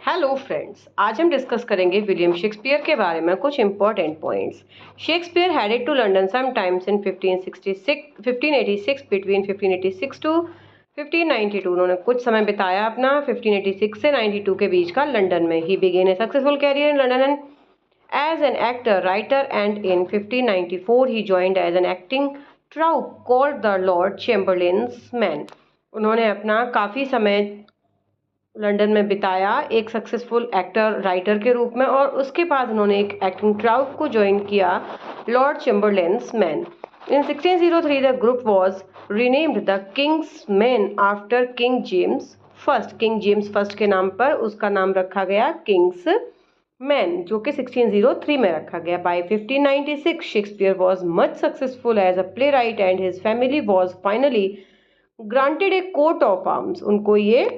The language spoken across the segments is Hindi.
हेलो फ्रेंड्स, आज हम डिस्कस करेंगे विलियम शेक्सपियर के बारे में कुछ important points. Shakespeare headed to London sometimes in 1586 between 1586 to 1592। उन्होंने कुछ समय बिताया अपना 1586 से 92 के बीच का लंदन में। He began a successful career in London and as an actor writer and in 1594 he joined as an acting troupe called the Lord Chamberlain's man. उन्होंने अपना काफ़ी समय लंदन में बिताया एक सक्सेसफुल एक्टर राइटर के रूप में, और उसके बाद उन्होंने एक एक्टिंग ट्राउप को ज्वाइन किया, Lord Chamberlain's man. In 1603 the group was renamed the King's man after King James first. King James first के नाम पर उसका नाम रखा गया किंग्स मैन, जो कि 1603 में रखा गया। By 1596 Shakespeare was much successful as a playwright and his family was finally granted a coat of arms. उनको ये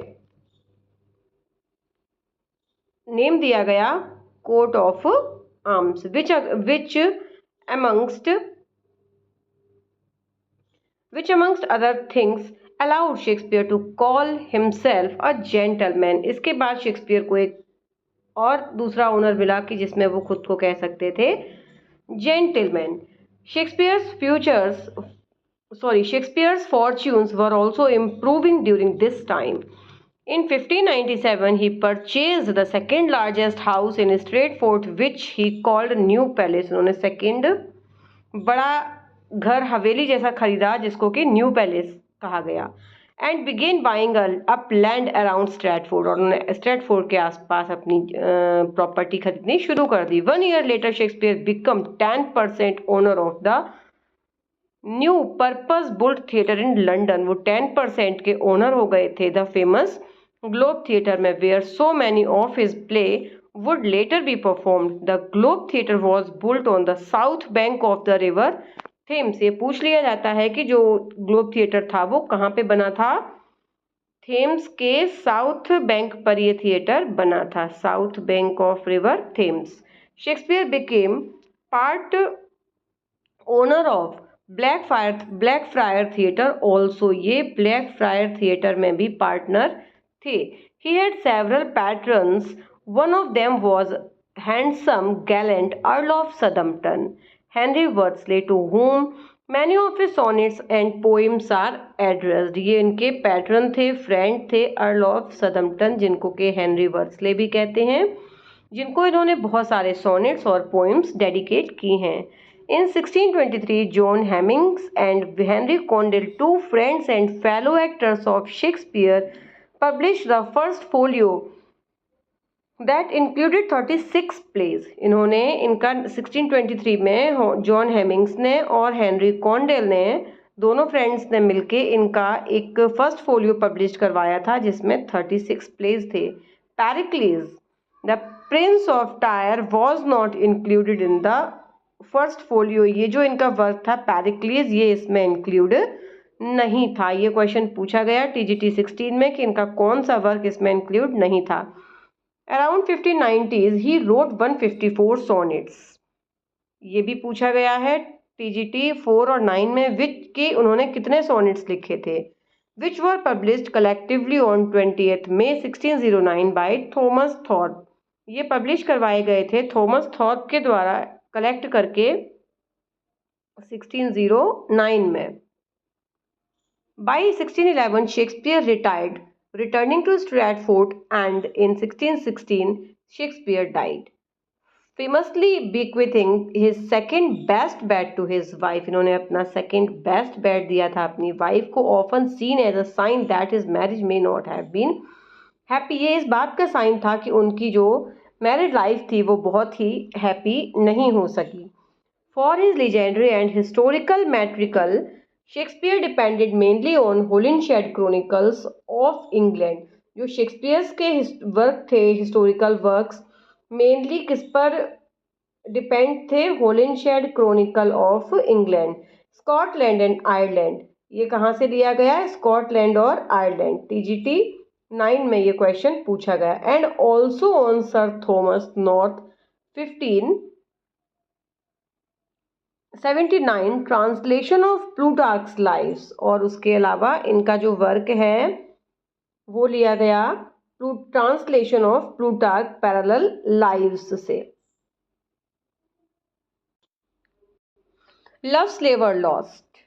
नेम दिया गया coat of arms, which amongst other things allowed Shakespeare to call himself a gentleman। इसके बाद शेक्सपियर को एक और दूसरा ऑनर मिला कि जिसमें वो खुद को कह सकते थे gentleman. Shakespeare's fortunes were also improving during this time. In 1597, he purchased the second largest house in Stratford, which he called New Palace। उन्होंने सेकेंड बड़ा घर हवेली जैसा खरीदा जिसको कि न्यू पैलेस कहा गया। And began buying up land around Stratford, और उन्होंने स्ट्रैटफोर्ड के आसपास अपनी प्रॉपर्टी खरीदनी शुरू कर दी। 1 year later Shakespeare become 10% owner of the new purpose built theatre in London. वो 10% के ओनर हो गए थे द फेमस ग्लोब थिएटर में, where so many of his play would later be performed. The Globe Theatre was built on the south bank of the river Thames. ये पूछ लिया जाता है कि जो ग्लोब थिएटर था वो कहाँ पे बना था? थेम्स के साउथ बैंक पर ये थिएटर बना था, South bank of River Thames. Shakespeare became part owner of Black Friar theatre also. ये ब्लैक फ्रायर थिएटर में भी पार्टनर थे। He had several patrons, one of them was handsome gallant earl of Southampton Henry Wriothesley, to whom many of his sonnets and poems are addressed। ये इनके पैट्रन थे, फ्रेंड थे, अर्ल ऑफ सदम्पटन, जिनको के हेनरी वर्ड्सले भी कहते हैं, जिनको इन्होंने बहुत सारे सोनेट्स और पोएम्स डेडिकेट की हैं। In 1623, John Hemmings and Henry Condell, two friends and fellow actors of Shakespeare, published the first folio that included 36 plays। इन्होंने इनका 1623 में जॉन हेमिंग्स ने और हेनरी कॉन्डेल ने, दोनों फ्रेंड्स ने मिलके इनका एक फर्स्ट फोलियो पब्लिश करवाया था जिसमें 36 प्लेज थे। Pericles the prince of Tyre was not included in the first folio. ये जो इनका वर्क था पैरिक्लीज, ये इसमें इंक्लूड नहीं था। ये क्वेश्चन पूछा गया TGT 16 में कि इनका कौन सा वर्क इसमें इंक्लूड नहीं था। Around 1590s he wrote 154 sonnets. ये भी पूछा गया है TGT 4 और 9 में, विच के उन्होंने कितने सॉनेट्स लिखे थे। Which were published collectively on 20 May 1609 by Thomas Thorpe. ये पब्लिश करवाए गए थे थॉमस थॉर्प के द्वारा कलेक्ट करके 1609 में। By 1611 Shakespeare retired, returning to Stratford, and in 1616 Shakespeare died, famously bequeathing his second best bed to his wife। इन्होंने अपना second best bed दिया था अपनी वाइफ को, often seen as a sign that his marriage may not have been happy। ये इस बात का साइन था कि उनकी जो मैरिड लाइफ थी वो बहुत ही हैप्पी नहीं हो सकी। For his legendary and historical metrical, Shakespeare depended mainly on Holinshed chronicles of England. जो शेक्सपियर्स के वर्क थे, हिस्टोरिकल वर्क्स, मेनली किस पर डिपेंड थे? Holinshed chronicle of England, Scotland and Ireland. ये कहाँ से लिया गया है? स्कॉटलैंड और आयरलैंड। TGT 9 में ये क्वेश्चन पूछा गया। And also on sir Thomas north 1579 translation of प्लूटार्क्स lives. और उसके अलावा इनका जो वर्क है वो लिया गया translation of Plutarch parallel lives से। लव स्लेवर Lost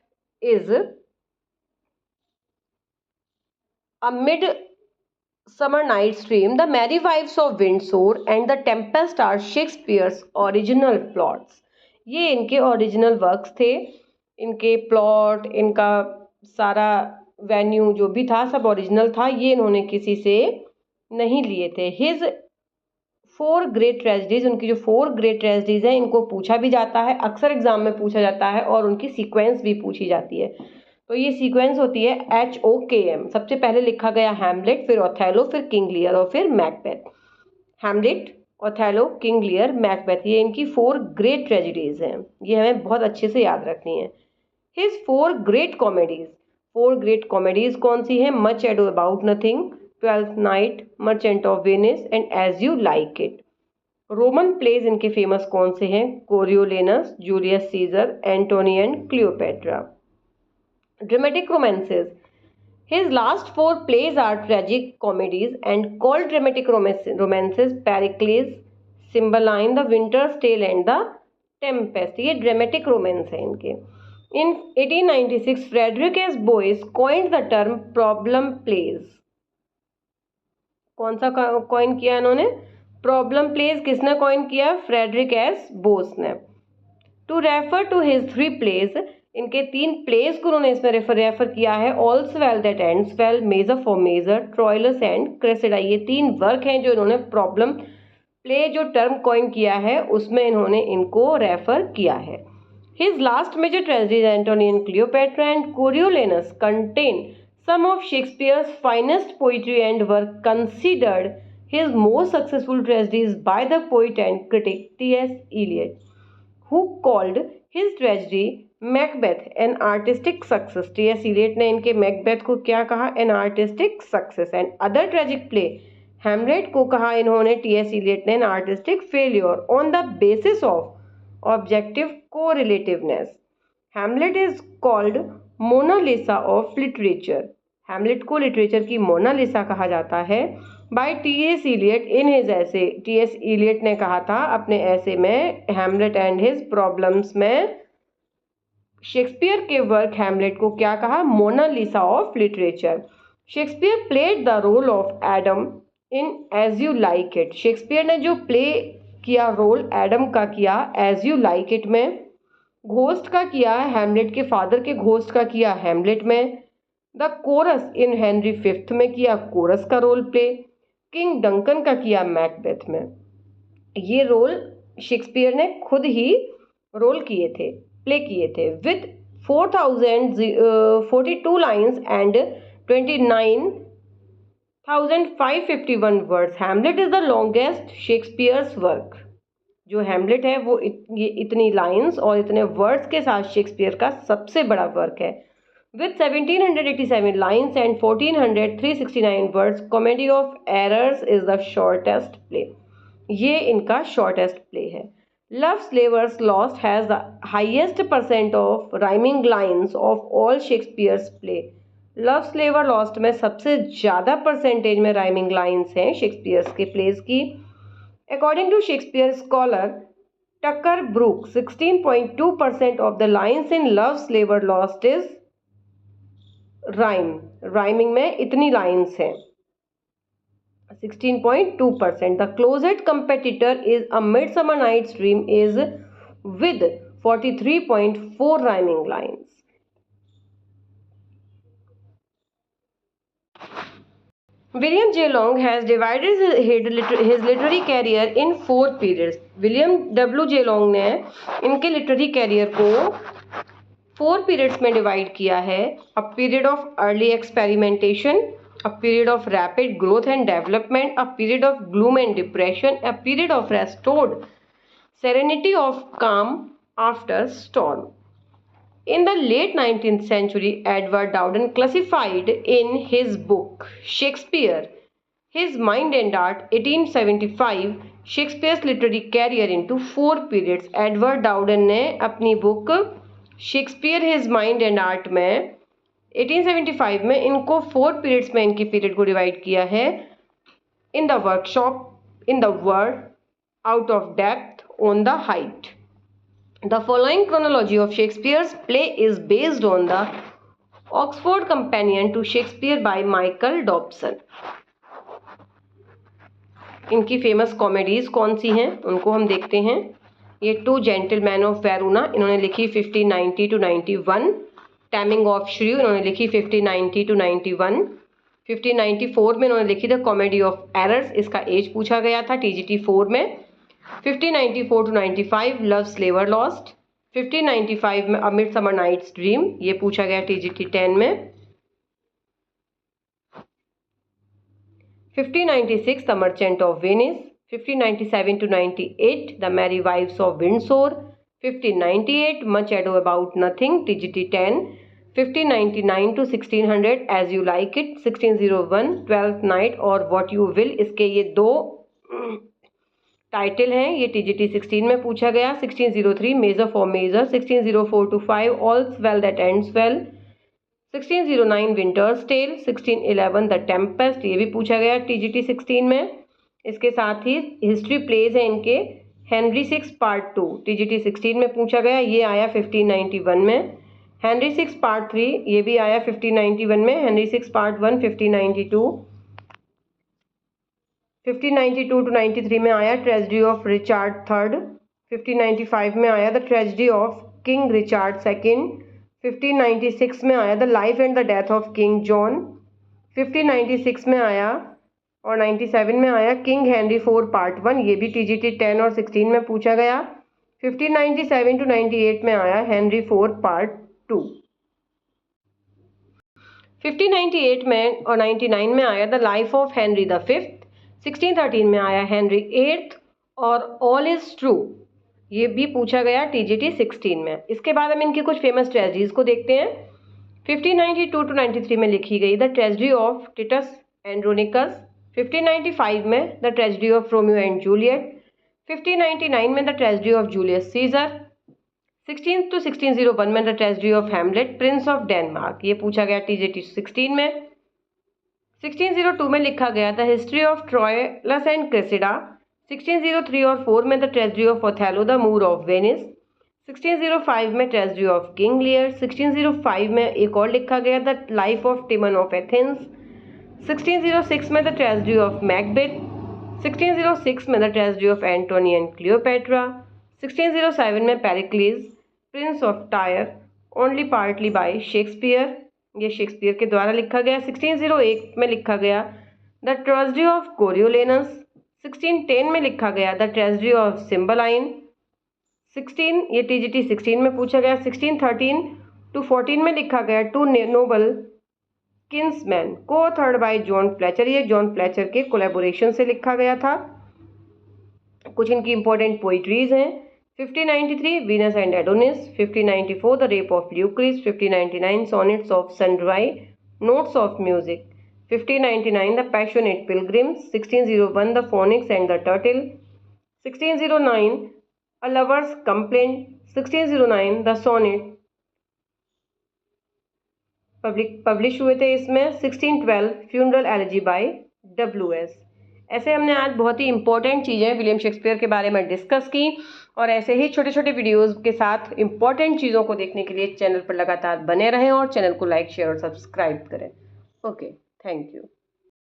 is a Midsummer Night's Dream, The Merry Wives of Windsor and The Tempest are Shakespeare's original plots। ये इनके ओरिजिनल वर्क्स थे। इनके प्लॉट, इनका सारा वेन्यू जो भी था सब ओरिजिनल था। ये इन्होंने किसी से नहीं लिए थे। हिज 4 ग्रेट ट्रेजेडीज, उनकी जो 4 ग्रेट ट्रेजेडीज हैं इनको पूछा भी जाता है, अक्सर एग्जाम में पूछा जाता है और उनकी सीक्वेंस भी पूछी जाती है। तो ये सीक्वेंस होती है HOKM। सबसे पहले लिखा गया हैमलेट, फिर ओथेलो, फिर किंग लियर और फिर Macbeth. Hamlet, Othello, King Lear, Macbeth, ये इनकी 4 ग्रेट ट्रेजेडीज हैं। ये हमें बहुत अच्छे से याद रखनी है। His 4 great comedies, 4 great comedies कौन सी हैं? Much Ado About Nothing, Twelfth Night, Merchant of Venice and As You Like It. Roman plays इनके फेमस कौन से हैं? Coriolanus, Julius Caesar, Antony and Cleopatra. Dramatic romances. His last 4 plays are tragic comedies and called dramatic romances: Pericles, Cymbeline, The Winter's Tale and The Tempest। ये dramatic romance है इनके। In 1896, Frederick S. Boyce coined the term problem plays। कौन सा कॉइन किया इन्होंने? प्रॉब्लम प्लेज किसने कॉइन किया? फ्रेडरिक एस बोस ने। To refer to his 3 plays, इनके 3 प्लेस को उन्होंने इसमें रेफर किया है। All's Well That Ends Well, Measure for Measure, Troilus and Cressida. ये 3 वर्क हैं जो इन्होंने प्रॉब्लम प्ले जो टर्म कॉइन किया है उसमें इन्होंने इनको रेफर किया है। His last major tragedies Antony and Cleopatra and Coriolanus contain some of Shakespeare's finest poetry and were considered his most successful tragedies by the poet and critic T.S. Eliot, who called his tragedy Macbeth an artistic success। T.S. Eliot ने इनके मैकबेथ को क्या कहा? an artistic success। and other tragic play Hamlet को कहा इन्होंने T.S. Eliot ने an artistic failure on the basis of objective correlativeness। Hamlet is called Mona Lisa of literature. Hamlet को लिटरेचर की मोनालिसा कहा जाता है। Bye T.S. Eliot in his ऐसे, T.S. Eliot ने कहा था अपने ऐसे में हैमलेट एंड हिज प्रॉब्लम्स में शेक्सपियर के वर्क हैमलेट को क्या कहा? Mona Lisa of literature. Shakespeare played the role of Adam in As You Like It. Shakespeare ने जो प्ले किया रोल एडम का किया एज यू लाइक इट में। घोस्ट का किया हैमलेट के फादर के घोस्ट का किया हैमलेट में। The coarse in Henry 5th में किया कोरस का रोल प्ले। किंग डंकन का किया मैकबेथ में। ये रोल शेक्सपियर ने खुद ही रोल किए थे, प्ले किए थे। With 4042 lines and 29,551 words, Hamlet is the longest Shakespeare's work. जो हैमलेट है वो ये इतनी लाइंस और इतने वर्ड्स के साथ शेक्सपियर का सबसे बड़ा वर्क है। With 1787 lines and 369 words, Comedy of Errors is the shortest play. ये इनका शॉर्टेस्ट प्ले है। Love's Labour's Lost has the highest percent of rhyming lines of all Shakespeare's play. Love's स्लेवर लॉस्ट में सबसे ज़्यादा परसेंटेज में राइमिंग लाइन्स हैं शेक्सपियर्स के प्लेज की। According to Shakespeare scholar Tucker Brook, 16.2% of the lines in Love Slaver Lost is rhyme। Rhyming में इतनी lines हैं 16.2%। The closest competitor is A Midsummer Night's Dream is with 43.4 rhyming lines। William J. Long has divided his literary career in 4 periods। William W. J. Long ने इनके literary career को 4 periods में divide किया है। A period of early experimentation, a period of rapid growth and development, a period of gloom and depression, a period of restored serenity of calm after storm। In the late 19th century, Edward Dowden classified in his book Shakespeare, His Mind and Art 1875 Shakespeare's literary career into 4 periods। Edward Dowden ने अपनी book Shakespeare his mind and art में 1875 में इनको 4 periods में इनकी पीरियड को डिवाइड किया है। in the workshop, in the word, out of depth, on the height. The following chronology of Shakespeare's play is based on the Oxford Companion to Shakespeare by Michael Dobson. इनकी फेमस कॉमेडीज कौन सी हैं उनको हम देखते हैं। ये टू जेंटलमैन ऑफ वेरोना इन्होंने लिखी 1590 to 91। टैमिंग ऑफ श्रीव इन्होंने लिखी 1590 to 91। 1594 में इन्होंने लिखी द कॉमेडी ऑफ एरर्स, इसका एज पूछा गया था TGT 4 में। 1594 to 95 लव स्लेवर लॉस्ट। 1595 में अ मिडसमर नाइट्स ड्रीम, ये पूछा गया TGT 10 में। 1596 the Merchant of Venice. 1597 to 98 the Merry Wives of Windsor. 1598 Much Ado About Nothing TGT 10। 1599 to 1600 As You Like It. 1601 Twelfth Night और व्हाट यू विल, इसके ये दो टाइटल हैं, ये TGT 16 में पूछा गया। 1603 Measure for Measure. 1604 to 5 All's Well That Ends Well. 1609 Winter's Tale. 1611 the Tempest, ये भी पूछा गया TGT 16 में। इसके साथ ही हिस्ट्री प्लेज है इनके। हेनरी 6 पार्ट 2 TGT 16 में पूछा गया, ये आया 1591 में। हेनरी 6 पार्ट 3 ये भी आया 1591 में। Henry 6 part 1 1592। 1592 to 93 में आया ट्रेजेडी ऑफ रिचार्ड थर्ड। 1595 में आया the tragedy of king Richard second. 1596 में आया the life and the death of king John. 1596 में आया और 97 में आया किंग हेनरी 4 पार्ट 1, ये भी TGT 10 और 16 में पूछा गया। 1597 to 98 में आया हेनरी 4 पार्ट 2। 1598 में और 99 में आया the life of Henry the fifth. 1613 में आया हेनरी 8 और ऑल इज ट्रू, ये भी पूछा गया TGT 16 में। इसके बाद हम इनकी कुछ फेमस ट्रेजेडीज को देखते हैं। 1592 to 93 में लिखी गई द ट्रेजेडी ऑफ टिटस एंड्रोनिकस। 1595 में the tragedy of Romeo and Juliet. 1599 में the tragedy of Julius Caesar. 16 to 1601 में the tragedy of Hamlet Prince of Denmark, ये पूछा गया TGT 16 में। 1602 में लिखा गया the history of Troilus and Cressida. 1603 और 4 में the tragedy of Othello the Moor of Venice. 1605 में ट्रेजेडी ऑफ किंग लियर। 1605 में एक और लिखा गया the life of Timon of Athens. 1606 में द ट्रेजेडी ऑफ मैकबेथ। 1606 में the tragedy of Antony and Cleopatra. 1607 में Pericles prince of Tyre only partly by Shakespeare, ये शेक्सपियर के द्वारा लिखा गया। 1608 में लिखा गया द ट्रेजेडी ऑफ कोरियोलेनस। 1610 में लिखा गया द ट्रेजेडी ऑफ सिम्बलाइन। 16 ये TGT 16 में पूछा गया। 1613 to 14 में लिखा गया टू नोबल किन्समैन को थर्ड बाय जॉन फ्लेचर, ये जॉन फ्लेचर के कोलैबोरेशन से लिखा गया था। कुछ इनकी इंपॉर्टेंट पोइट्रीज हैं। 1593 Venus and Adonis. 1594 the rape of Lucrece. 1599 sonnets of sundry notes of music. 1599 the passionate pilgrims. 1601 the Phoenix and the Turtle. 1609 a lover's complaint. 1609 the sonnet publish हुए थे इसमें। 1612 फ्यूनरल एलेजी बाय WS। ऐसे हमने आज बहुत ही इंपॉर्टेंट चीज़ें विलियम शेक्सपियर के बारे में डिस्कस की और ऐसे ही छोटे छोटे वीडियोस के साथ इंपॉर्टेंट चीज़ों को देखने के लिए चैनल पर लगातार बने रहें और चैनल को लाइक शेयर और सब्सक्राइब करें। Okay, thank you.